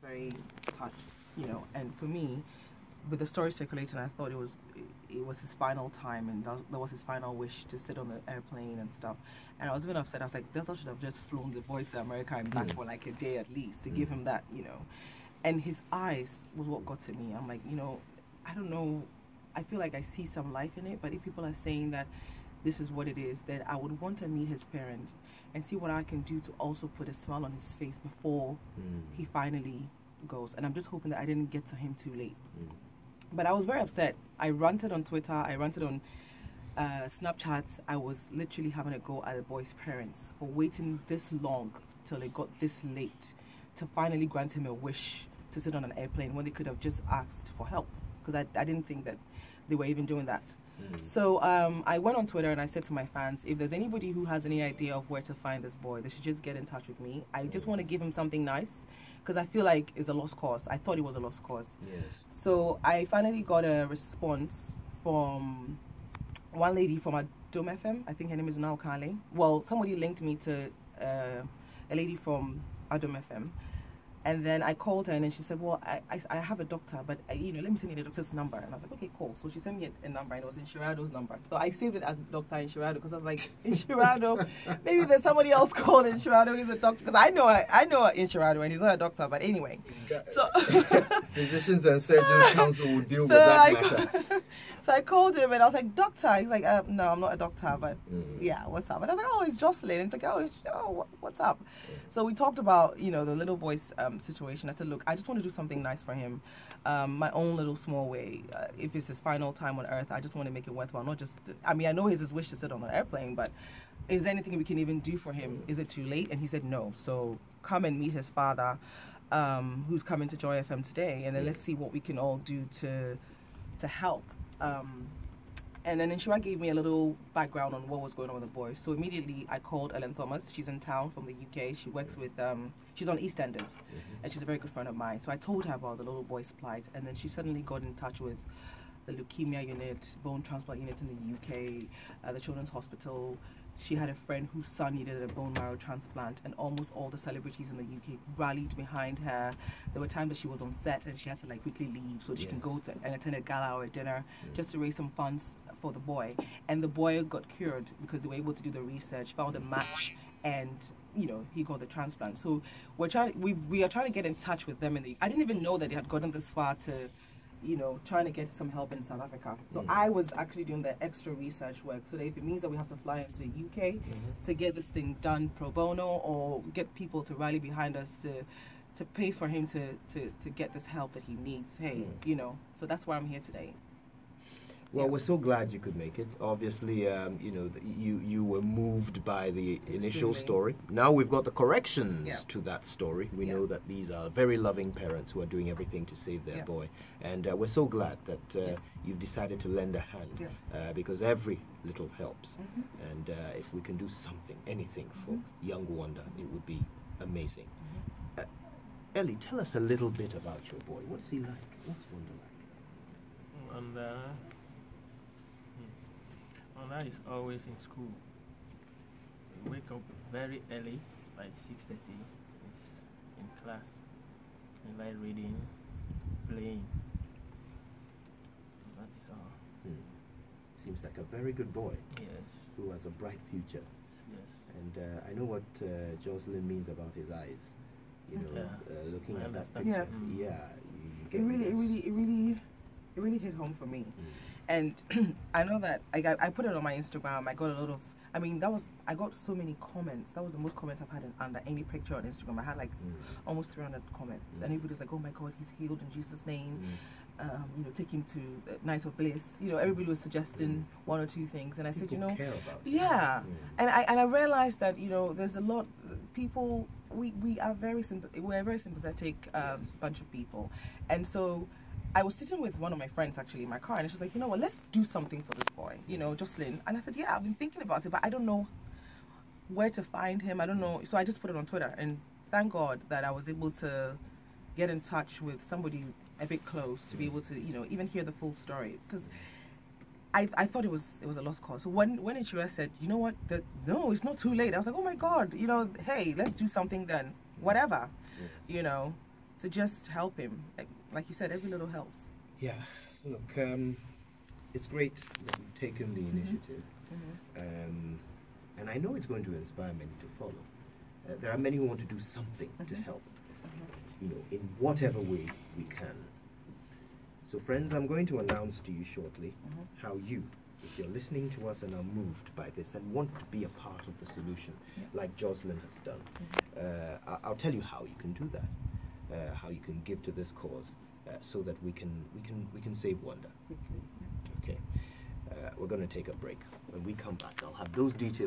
very touched, you know. And for me, with the story circulating, I thought it was his final time, and that was his final wish to sit on the airplane and stuff. And I was even upset. I was like, Delta should have just flown the boy to America and back for like a day at least to give him that, you know. And his eyes was what got to me. I'm like, you know, I don't know. I feel like I see some life in it, but if people are saying that this is what it is, then I would want to meet his parents and see what I can do to also put a smile on his face before he finally goes. And I'm just hoping that I didn't get to him too late. But I was very upset. I ranted on Twitter. I ranted on Snapchat. I was literally having a go at the boy's parents for waiting this long till it got this late to finally grant him a wish to sit on an airplane when they could have just asked for help. Because I didn't think that they were even doing that. So I went on Twitter and I said to my fans, if there's anybody who has any idea of where to find this boy, they should just get in touch with me. I just want to give him something nice because I feel like it's a lost cause. I thought it was a lost cause. Yes. So I finally got a response from one lady from Adom FM. I think her name is now Kale. Well, somebody linked me to a lady from Adom FM. And then I called her and then she said, well, I have a doctor, but, you know, let me send you the doctor's number. And I was like, okay, cool. So she sent me a number and it was Inshirado's number. So I saved it as Dr. Inshirado because I was like, Inshirado, maybe there's somebody else called Inshirado. He's a doctor. Because I know Inshirado and he's not a doctor. But anyway. So Physicians and Surgeons Council will deal with that matter. So I called him and I was like, doctor. He's like, no, I'm not a doctor, but yeah, what's up? And I was like, oh, it's Joselyn. And it's like, oh, what's up? So we talked about, you know, the little boy's situation. I said, look, I just want to do something nice for him, my own little small way. If it's his final time on earth, I just want to make it worthwhile. Not just, I mean, I know it's his wish to sit on an airplane, but is there anything we can even do for him? Is it too late? And he said no. So come and meet his father, who's coming to Joy FM today, and then let's see what we can all do to help. And then Inshira gave me a little background on what was going on with the boy. So immediately I called Ellen Thomas. She's in town from the UK. She works with, she's on EastEnders, and she's a very good friend of mine. So I told her about the little boy's plight, and then she suddenly got in touch with the leukemia unit, bone transplant unit in the UK, the Children's Hospital. She had a friend whose son needed a bone marrow transplant, and almost all the celebrities in the UK rallied behind her. There were times that she was on set and she had to like quickly leave so she can go to and attend a gala or a dinner just to raise some funds for the boy. And the boy got cured because they were able to do the research, found a match, and you know, he got the transplant. So we are trying to get in touch with them. I didn't even know that they had gotten this far to, you know, trying to get some help in South Africa. So I was actually doing the extra research work, so that if it means that we have to fly into the UK to get this thing done pro bono, or get people to rally behind us to pay for him to get this help that he needs, hey, you know, so that's why I'm here today. Well, we're so glad you could make it. Obviously, you know, you were moved by the initial story. Now we've got the corrections to that story. We know that these are very loving parents who are doing everything to save their boy. And we're so glad that you've decided to lend a hand because every little helps. And if we can do something, anything for young Wanda, it would be amazing. Ellie, tell us a little bit about your boy. What's he like? What's Wanda like? Wanda is always in school. We wake up very early, like 6:30. He's in class. He like reading, playing. That is all. Seems like a very good boy. Yes. Who has a bright future. Yes. And I know what Joselyn means about his eyes. You know, looking at that picture. You get it really hit home for me. And I know that I put it on my Instagram. I got a lot of, I got so many comments. That was the most comments I've had under any picture on Instagram. I had like almost 300 comments. And everybody's like, oh my God, he's healed in Jesus' name. You know, take him to Night of Bliss. You know, everybody was suggesting one or two things. And I said, you know, and I realized that, you know, there's a lot, people, we're a very sympathetic bunch of people. And so I was sitting with one of my friends actually in my car, and she's like, you know what, let's do something for this boy, you know, Joselyn. And I said, yeah, I've been thinking about it, but I don't know where to find him. I don't know. So I just put it on Twitter, and thank God that I was able to get in touch with somebody a bit close to be able to, you know, even hear the full story, because I thought it was a lost cause. So when Inshira said, you know what, no, it's not too late, I was like, oh my God, you know, hey, let's do something then, whatever, you know. So just help him. Like you said, every little helps. Yeah. Look, it's great that you've taken the initiative. And I know it's going to inspire many to follow. There are many who want to do something to help, you know, in whatever way we can. So friends, I'm going to announce to you shortly how you, if you're listening to us and are moved by this and want to be a part of the solution, like Joselyn has done, I'll tell you how you can do that, how you can give to this cause, so that we can save wonder. Okay. We're going to take a break. When we come back, I'll have those details